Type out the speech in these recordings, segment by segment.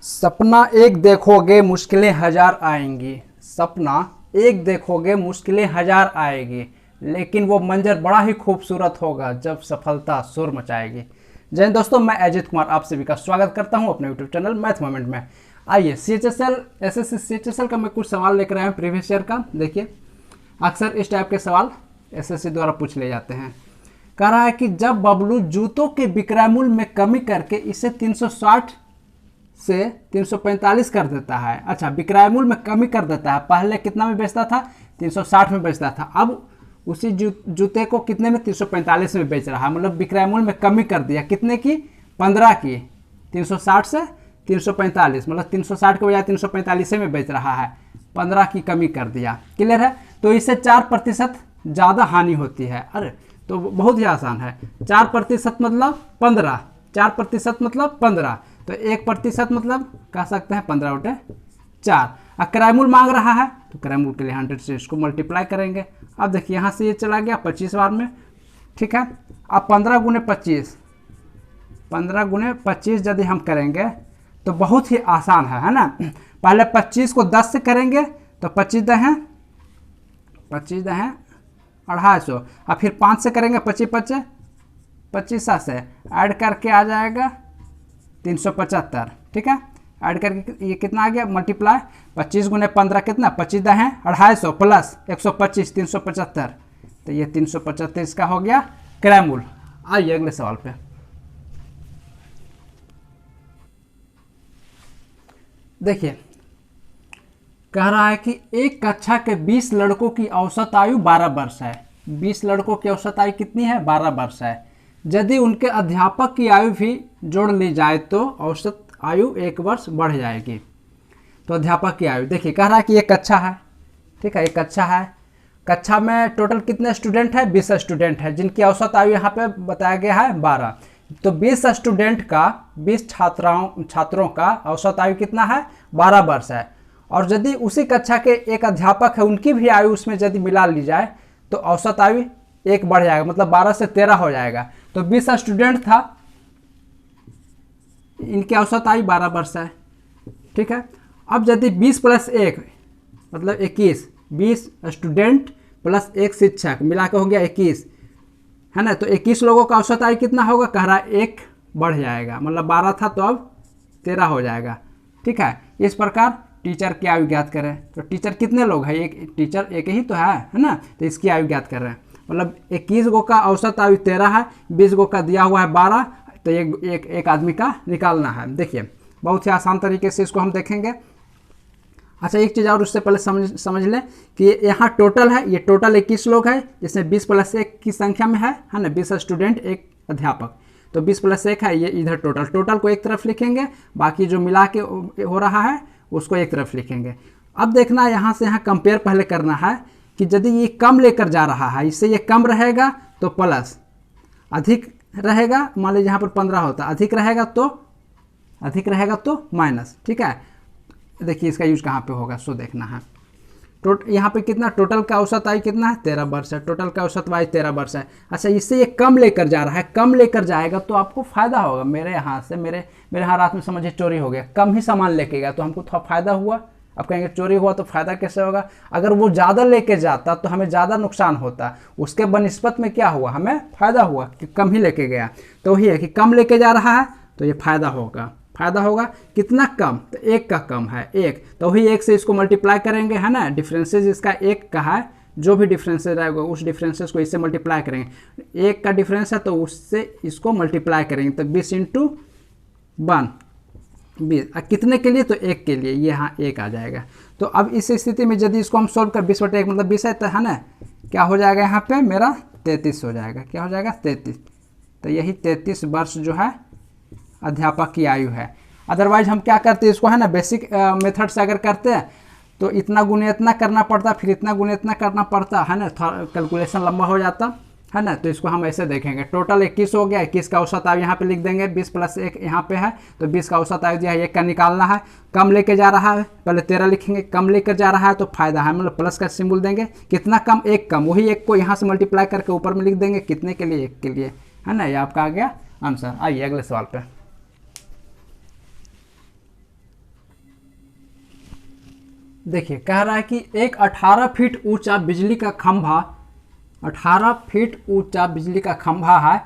सपना एक देखोगे मुश्किलें हजार आएंगी। सपना एक देखोगे मुश्किलें हजार आएगी, लेकिन वो मंजर बड़ा ही खूबसूरत होगा जब सफलता शोर मचाएगी। जय हिंद दोस्तों, मैं अजीत कुमार आप सभी का स्वागत करता हूं अपने यूट्यूब चैनल मैथ मोमेंट में। आइए CHSL SSC CHSL का मैं कुछ सवाल लेकर आया हूँ प्रीवियस ईयर का। देखिए, अक्सर इस टाइप के सवाल SSC द्वारा पूछ ले जाते हैं। कह रहा है कि जब बबलू जूतों के विक्रय मूल्य में कमी करके इसे 360 से 345 कर देता है। अच्छा, विक्रय मूल्य में कमी कर देता है। पहले कितना में बेचता था? 360 में बेचता था। अब उसी जूते को कितने में? 345 में बेच रहा है। मतलब विक्रय मूल्य में कमी कर दिया। कितने की? 15 की। 360 से 345, मतलब 360 के बजाय 345 में बेच रहा है। 15 की कमी कर दिया। क्लियर है? तो इससे 4% ज़्यादा हानि होती है। अरे तो बहुत ही आसान है। 4% मतलब 15, 4% मतलब 15, तो 1% मतलब कह सकते हैं 15 बटे 4। क्रय मूल्य मांग रहा है तो क्रय मूल्य के लिए 100 से इसको मल्टीप्लाई करेंगे। अब देखिए, यहाँ से ये चला गया 25 बार में, ठीक है। अब 15 गुने 25, 15 गुने 25 यदि हम करेंगे तो बहुत ही आसान है ना। पहले 25 को 10 से करेंगे तो 25 दहें 250, और फिर 5 से करेंगे 25 से ऐड करके आ जाएगा 375, ठीक है। ऐड करके ये कितना आ गया? मल्टीप्लाई 25 गुने 15 कितना? 25 दहें 250 प्लस 125 375, तो ये 375 इसका हो गया क्रय मूल्य। आइए अगले सवाल पे। देखिए, कह रहा है कि एक कक्षा के 20 लड़कों की औसत आयु 12 वर्ष है। 20 लड़कों की औसत आयु कितनी है? 12 वर्ष है। यदि उनके अध्यापक की आयु भी जोड़ ली जाए तो औसत आयु 1 वर्ष बढ़ जाएगी। तो अध्यापक की आयु देखिए, कह रहा है कि ये कक्षा है, ठीक है। ये कक्षा है। कक्षा में टोटल कितने स्टूडेंट है? 20 स्टूडेंट है, जिनकी औसत आयु यहाँ पे बताया गया है 12। तो 20 स्टूडेंट का, 20 छात्रों का औसत आयु कितना है? 12 वर्ष है। और यदि उसी कक्षा के एक अध्यापक है, उनकी भी आयु उसमें यदि मिला ली जाए तो औसत आयु 1 बढ़ जाएगा, मतलब 12 से 13 हो जाएगा। तो 20 स्टूडेंट था, इनकी औसत आयु 12 वर्ष है, ठीक है। अब यदि 20 प्लस 1 मतलब 21, 20 स्टूडेंट प्लस 1 शिक्षक मिला के हो गया 21, है ना। तो 21 लोगों का औसत आयु कितना होगा? कह रहा है 1 बढ़ जाएगा, मतलब 12 था तो अब 13 हो जाएगा, ठीक है। इस प्रकार टीचर की आयु ज्ञात करें। तो टीचर कितने लोग हैं? एक टीचर एक ही तो है ना। तो इसकी आयु ज्ञात कर रहे हैं। मतलब 21 गो का औसत आयु 13 है, 20 गो का दिया हुआ है 12, तो एक आदमी का निकालना है। देखिए, बहुत ही आसान तरीके से इसको हम देखेंगे। अच्छा, एक चीज़ और उससे पहले समझ लें कि यहाँ टोटल है, ये टोटल 21 लोग है, जिसमें 20 प्लस 1 की संख्या में है ना। 20 स्टूडेंट, एक अध्यापक, तो 20 प्लस 1 है, ये इधर टोटल को एक तरफ लिखेंगे, बाकी जो मिला के हो रहा है उसको एक तरफ लिखेंगे। अब देखना, यहाँ से यहाँ कंपेयर पहले करना है कि यदि ये कम लेकर जा रहा है, इससे ये कम रहेगा तो प्लस, अधिक रहेगा, मान लीजिए यहाँ पर 15 होता, अधिक रहेगा तो माइनस, ठीक है। देखिए, इसका यूज कहाँ पे होगा सो देखना है। यहाँ पे कितना टोटल का औसत आयु कितना है? 13 वर्ष है। टोटल का औसत आयु 13 वर्ष है। अच्छा, इससे ये कम लेकर जा रहा है, कम लेकर जाएगा तो आपको फायदा होगा। मेरे यहाँ से मेरे यहाँ रात में समझिए चोरी हो गया, कम ही सामान लेके गया तो हमको थोड़ा फायदा हुआ। अब कहेंगे चोरी हुआ तो फायदा कैसे होगा? अगर वो ज़्यादा लेके जाता तो हमें ज़्यादा नुकसान होता, उसके बनिस्बत में क्या हुआ? हमें फायदा हुआ कि कम ही लेके गया। तो वही है कि कम लेके जा रहा है तो ये फायदा होगा। कितना कम? तो 1 का कम है, 1, तो वही 1 से इसको मल्टीप्लाई करेंगे, है ना। डिफरेंसेस इसका 1 का है, जो भी डिफरेंसेस रहेगा उस डिफरेंसेस को इससे मल्टीप्लाई करेंगे। 1 का डिफरेंस है तो उससे इसको मल्टीप्लाई करेंगे, तो 20 × 1 20। कितने के लिए? तो 1 के लिए, ये यहाँ 1 आ जाएगा। तो अब इस स्थिति में यदि इसको हम सोल्व कर 20/1 मतलब 20 है ना, क्या हो जाएगा यहाँ पे? मेरा 33 हो जाएगा। क्या हो जाएगा? 33। तो यही 33 वर्ष जो है अध्यापक की आयु है। अदरवाइज हम क्या करते हैं इसको, है ना, बेसिक मेथड से अगर करते हैं तो इतना गुने इतना करना पड़ता, फिर इतना गुने इतना करना पड़ता, है ना, थोड़ा कैलकुलेशन लंबा हो जाता, है ना। तो इसको हम ऐसे देखेंगे, टोटल 21 हो गया, 21 का औसत आयु यहाँ पे लिख देंगे, 20 प्लस 1 यहाँ पे है, तो 20 का औसत आयु दिया है, 1 का निकालना है। कम लेके जा रहा है, पहले 13 लिखेंगे, कम लेकर जा रहा है तो फायदा है, मतलब प्लस का सिंबल देंगे। कितना कम? 1 कम, वही 1 को यहाँ से मल्टीप्लाई करके ऊपर में लिख देंगे, कितने के लिए? 1 के लिए, है ना। ये आपका आ गया आंसर। आइए अगले सवाल पे। देखिए कह रहा है कि एक 18 फीट ऊंचा बिजली का खंभा, 18 फीट ऊंचा बिजली का खंभा है,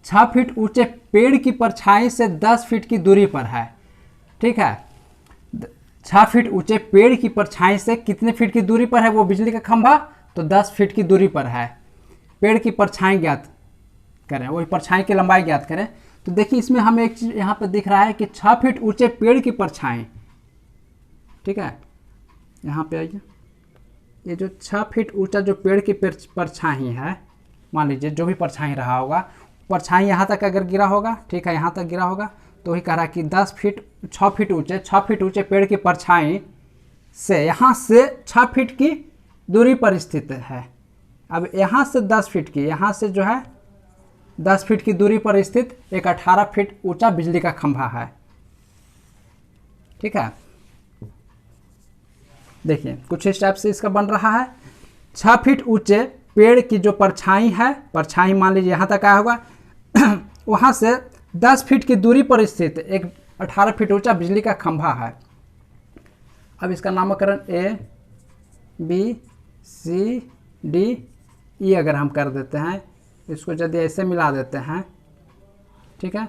6 फीट ऊंचे पेड़ की परछाई से 10 फीट की दूरी पर है। ठीक है, 6 फीट ऊंचे पेड़ की परछाई से कितने फीट की दूरी पर है वो बिजली का खंभा? तो 10 फीट की दूरी पर है। पेड़ की परछाई ज्ञात करें, वही परछाई की लंबाई ज्ञात करें। तो देखिए इसमें हमें एक चीज यहाँ पे दिख रहा है कि 6 फीट ऊंचे पेड़ की परछाई, ठीक है, यहाँ पे आइए, ये जो 6 फीट ऊंचा जो पेड़ की परछाई है, मान लीजिए जो भी परछाई रहा होगा, परछाई यहाँ तक अगर गिरा होगा, ठीक है, यहाँ तक गिरा होगा, तो वही कह रहा है कि 10 फीट 6 फीट ऊंचे 6 फीट ऊंचे पेड़ की परछाई से यहाँ से 6 फीट की दूरी पर स्थित है। अब यहाँ से 10 फीट की, यहाँ से जो है 10 फीट की दूरी पर स्थित एक 18 फीट ऊंचा बिजली का खंभा है। ठीक है, देखिए कुछ इस टाइप से इसका बन रहा है। 6 फीट ऊंचे पेड़ की जो परछाई है, परछाई मान लीजिए यहाँ तक आया होगा, वहाँ से 10 फीट की दूरी पर स्थित एक 18 फीट ऊंचा बिजली का खंभा है। अब इसका नामकरण A, B, C, D, E अगर हम कर देते हैं, इसको यदि ऐसे मिला देते हैं, ठीक है।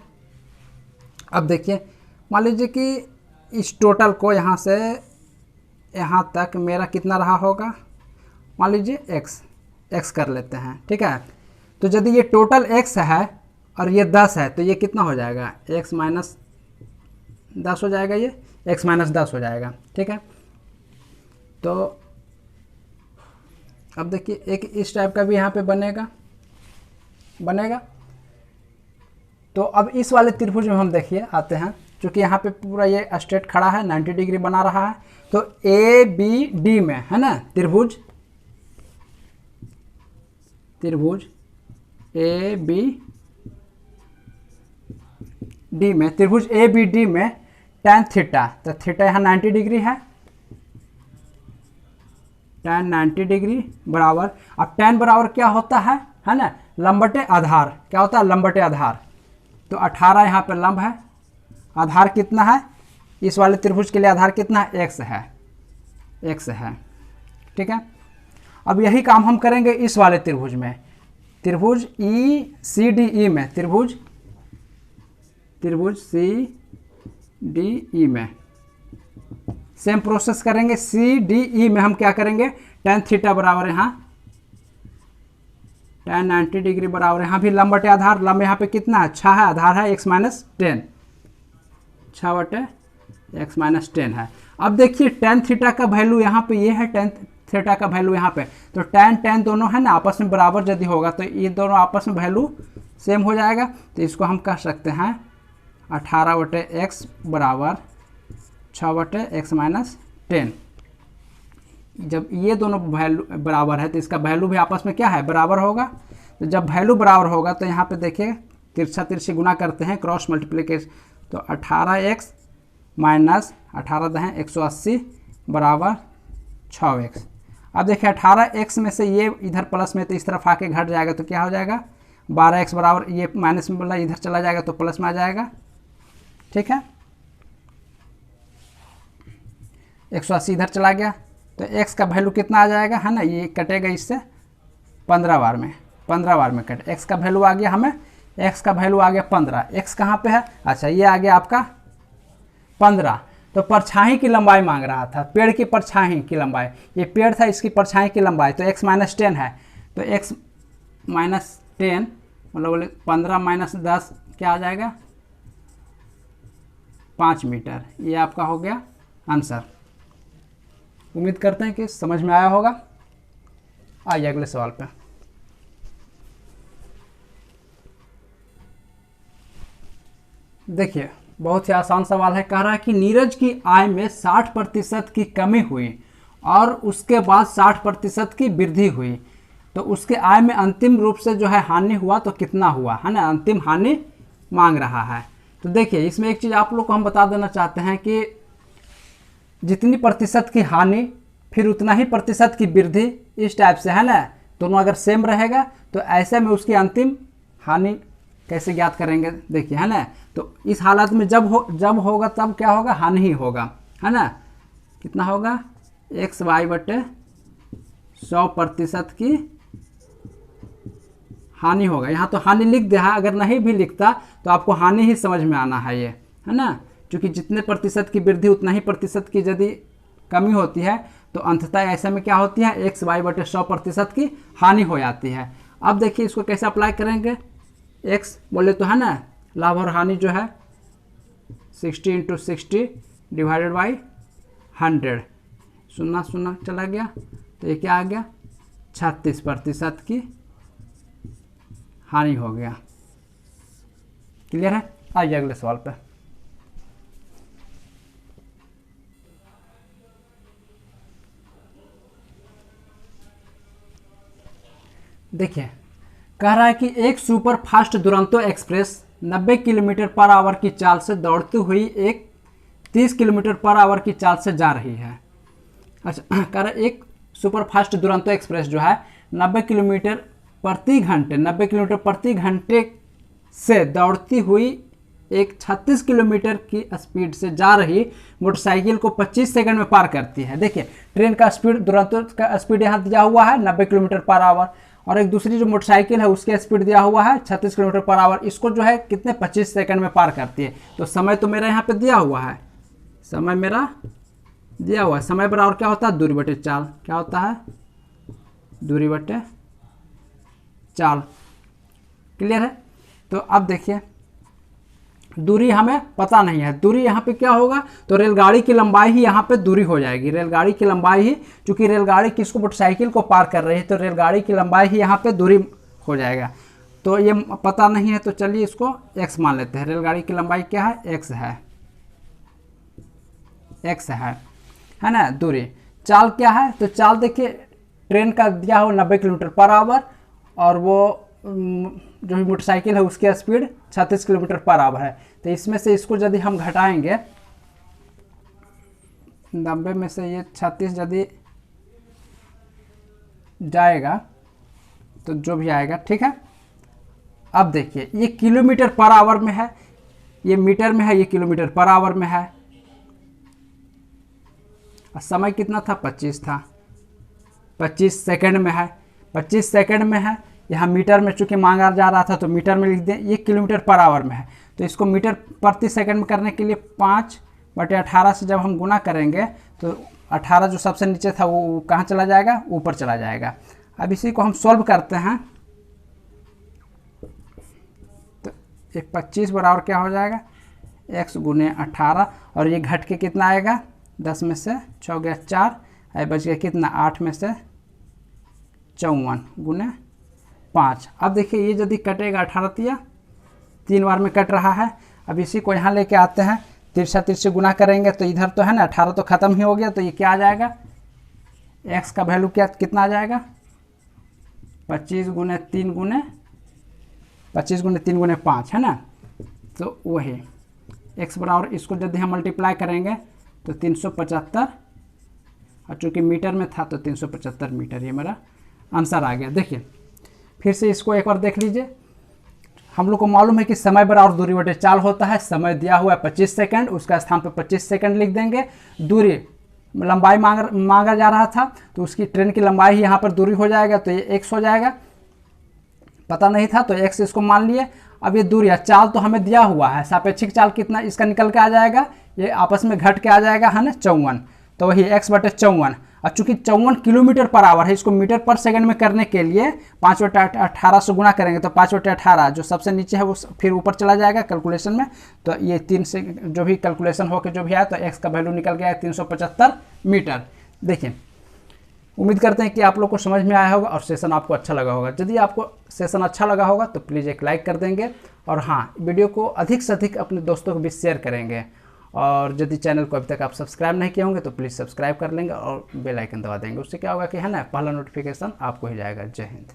अब देखिए मान लीजिए कि इस टोटल को यहाँ से यहाँ तक मेरा कितना रहा होगा, मान लीजिए x कर लेते हैं, ठीक है। तो यदि ये टोटल x है और ये 10 है तो ये कितना हो जाएगा, x माइनस 10 हो जाएगा, ये x माइनस 10 हो जाएगा, ठीक है। तो अब देखिए एक इस टाइप का भी यहाँ पे बनेगा। तो अब इस वाले त्रिभुज में हम देखिए आते हैं, क्योंकि यहाँ पे पूरा ये स्ट्रेट खड़ा है, 90 डिग्री बना रहा है। तो ए बी डी में है ना त्रिभुज ए बी डी में, त्रिभुज ए बी डी में tan थीटा, तो थीटा यहाँ 90 डिग्री है, tan 90 डिग्री बराबर, अब tan बराबर क्या होता है ना, लंबटे आधार, क्या होता है, लंबटे आधार। तो 18 यहाँ पे लंब है, आधार कितना है इस वाले त्रिभुज के लिए, आधार कितना है, x है, ठीक है। अब यही काम हम करेंगे इस वाले त्रिभुज में, त्रिभुज ई सी डी ई में, त्रिभुज सी डी ई में सेम प्रोसेस करेंगे। सी डी ई में हम क्या करेंगे, tan थीटा बराबर यहाँ tan 90 डिग्री बराबर, यहाँ भी लंब बटे आधार, लंब यहाँ पे कितना है, 6 है, आधार है x माइनस 10, 6 बटे x माइनस 10 है। अब देखिए tan थीटा का वैल्यू यहाँ पे ये है, tan थीटा का वैल्यू यहाँ पे, तो tan दोनों है ना आपस में बराबर यदि होगा तो ये दोनों आपस में वैल्यू सेम हो जाएगा। तो इसको हम कह सकते हैं 18 बटे x बराबर 6 बटे x माइनस 10। जब ये दोनों वैल्यू बराबर है तो इसका वैल्यू भी आपस में क्या है, बराबर होगा। तो जब वैल्यू बराबर होगा तो यहाँ पे देखिए तिरछा तिरछी गुना करते हैं, क्रॉस मल्टीप्लिकेशन, तो 18x माइनस 18 दहें 180 बराबर 6x। अब देखिए 18x में से ये इधर प्लस में तो इस तरफ आके घट जाएगा, तो क्या हो जाएगा 12x बराबर, ये माइनस में बोला इधर चला जाएगा तो प्लस में आ जाएगा, ठीक है। 180 इधर चला गया तो x का वैल्यू कितना आ जाएगा, है ना, ये कटेगा इससे 15 बार में कट, x का वैल्यू आ गया हमें, x का वैल्यू आ गया 15, x कहाँ पे है, अच्छा ये आ गया आपका 15। तो परछाई की लंबाई मांग रहा था, पेड़ की परछाई की लंबाई, ये पेड़ था इसकी परछाई की लंबाई, तो x माइनस 10 है, तो x माइनस 10 मतलब बोले 15 माइनस 10 क्या आ जाएगा, 5 मीटर। ये आपका हो गया आंसर। उम्मीद करते हैं कि समझ में आया होगा। आइए अगले सवाल पे। देखिए बहुत ही आसान सवाल है, कह रहा है कि नीरज की आय में 60% की कमी हुई और उसके बाद 60% की वृद्धि हुई, तो उसके आय में अंतिम रूप से जो है हानि हुआ तो कितना हुआ, है ना, अंतिम हानि मांग रहा है। तो देखिए इसमें एक चीज़ आप लोग को हम बता देना चाहते हैं कि जितनी प्रतिशत की हानि फिर उतना ही प्रतिशत की वृद्धि, इस टाइप से, है ना, दोनों अगर सेम रहेगा तो ऐसे में उसकी अंतिम हानि कैसे ज्ञात करेंगे, देखिए, है ना। तो इस हालत में जब होगा तब क्या होगा, हानि ही होगा, है ना, कितना होगा, एक्स वाई बटे 100% की हानि होगा। यहाँ तो हानि लिख दिया है, अगर नहीं भी लिखता तो आपको हानि ही समझ में आना है, ये है ना, क्योंकि जितने प्रतिशत की वृद्धि उतना ही प्रतिशत की यदि कमी होती है तो अंततः ऐसे में क्या होती है, एक्स वाई बटे 100% की हानि हो जाती है। अब देखिए इसको कैसे अप्लाई करेंगे, एक्स बोले तो है ना, लाभ और हानि जो है 60 × 60 डिवाइडेड बाई 100, सुना सुना चला गया, तो ये क्या आ गया, 36% की हानि हो गया। क्लियर है। आइए अगले सवाल पे। देखिए कह रहा है कि एक सुपर फास्ट दुरंतो एक्सप्रेस 90 किलोमीटर/आवर की चाल से दौड़ती हुई एक 30 किलोमीटर/आवर की चाल से जा रही है। अच्छा, कह रहा है एक सुपर फास्ट दुरंतो एक्सप्रेस जो है 90 किलोमीटर प्रति घंटे से दौड़ती हुई एक 36 किलोमीटर की स्पीड से जा रही मोटरसाइकिल को 25 सेकंड में पार करती है। देखिए ट्रेन का स्पीड, दुरंतो का स्पीड यहाँ दिया हुआ है 90 किलोमीटर/आवर, और एक दूसरी जो मोटरसाइकिल है उसके स्पीड दिया हुआ है 36 किलोमीटर/आवर। इसको जो है कितने 25 सेकंड में पार करती है। तो समय तो मेरा यहाँ पे दिया हुआ है, समय मेरा दिया हुआ है, समय बराबर क्या होता है, दूरी बटे चाल। क्या होता है, दूरी बटे चाल। क्लियर है। तो अब देखिए दूरी हमें पता नहीं है, दूरी यहाँ पे क्या होगा, तो रेलगाड़ी की लंबाई ही यहाँ पे दूरी हो जाएगी। रेलगाड़ी की लंबाई ही, क्योंकि रेलगाड़ी किसको, मोटरसाइकिल को पार कर रही है, तो रेलगाड़ी की लंबाई ही यहाँ पे दूरी हो जाएगा। तो ये पता नहीं है, तो चलिए इसको x मान लेते हैं। रेलगाड़ी की लंबाई क्या है, x है ना। दूरी, चाल क्या है, तो चाल देखिए ट्रेन का दिया हो 90 किलोमीटर/आवर, और वो जो मोटरसाइकिल है उसकी स्पीड 36 किलोमीटर/आवर है। तो इसमें से इसको यदि हम घटाएंगे, 90 में से ये 36 यदि जाएगा तो जो भी आएगा, ठीक है। अब देखिए ये किलोमीटर/आवर में है, ये मीटर में है, ये किलोमीटर/आवर में है। समय कितना था, 25 था, 25 सेकंड में है, 25 सेकंड में है। यहाँ मीटर में चूंकि मांगा जा रहा था तो मीटर में लिख दें। ये किलोमीटर/आवर में है, तो इसको मीटर प्रति सेकंड में करने के लिए 5/18 से जब हम गुना करेंगे तो 18 जो सबसे नीचे था वो कहाँ चला जाएगा, ऊपर चला जाएगा। अब इसी को हम सॉल्व करते हैं, तो एक 25 बराबर क्या हो जाएगा, x गुने 18, और ये घट के कितना आएगा, 10 में से 6 गया 4, बच गया कितना, 8 में से 54 गुने 5। अब देखिए ये यदि कटेगा 18 तिया 3 बार में कट रहा है। अब इसी को यहाँ लेके आते हैं, तिरछा तिरछे गुना करेंगे तो इधर तो है ना 18 तो खत्म ही हो गया, तो ये क्या आ जाएगा, x का वैल्यू क्या कितना आ जाएगा, 25 गुने 3 गुने 5 है ना। तो वही x बराबर, इसको यदि हम मल्टीप्लाई करेंगे तो 375, और चूँकि मीटर में था तो 375 मीटर, ये मेरा आंसर आ गया। देखिए फिर से इसको एक बार देख लीजिए। हम लोग को मालूम है कि समय बराबर दूरी बटे चाल होता है। समय दिया हुआ है 25 सेकंड, उसका स्थान पे 25 सेकंड लिख देंगे। दूरी, लंबाई मांगा जा रहा था तो उसकी ट्रेन की लंबाई ही यहाँ पर दूरी हो जाएगा, तो ये x हो जाएगा। पता नहीं था तो x इसको मान लिए। अब ये दूरी है, चाल तो हमें दिया हुआ है, सापेक्षिक चाल कितना इसका निकल के आ जाएगा, ये आपस में घट के आ जाएगा, है ना 54। तो वही x बटे 54। अब चूंकि 54 किलोमीटर/आवर है, इसको मीटर पर सेकंड में करने के लिए 5/18 से गुना करेंगे, तो 5/18 जो सबसे नीचे है वो फिर ऊपर चला जाएगा कैलकुलेशन में। तो ये 3 से जो भी कैलकुलेशन होकर जो भी आया, तो x का वैल्यू निकल गया 375 मीटर। देखिए उम्मीद करते हैं कि आप लोग को समझ में आया होगा और सेशन आपको अच्छा लगा होगा। यदि आपको सेशन अच्छा लगा होगा तो प्लीज़ एक लाइक कर देंगे, और हाँ, वीडियो को अधिक से अधिक अपने दोस्तों को भी शेयर करेंगे। और यदि चैनल को अभी तक आप सब्सक्राइब नहीं किए होंगे तो प्लीज़ सब्सक्राइब कर लेंगे और बेल आइकन दबा देंगे। उससे क्या होगा कि है ना, पहला नोटिफिकेशन आपको ही जाएगा। जय हिंद।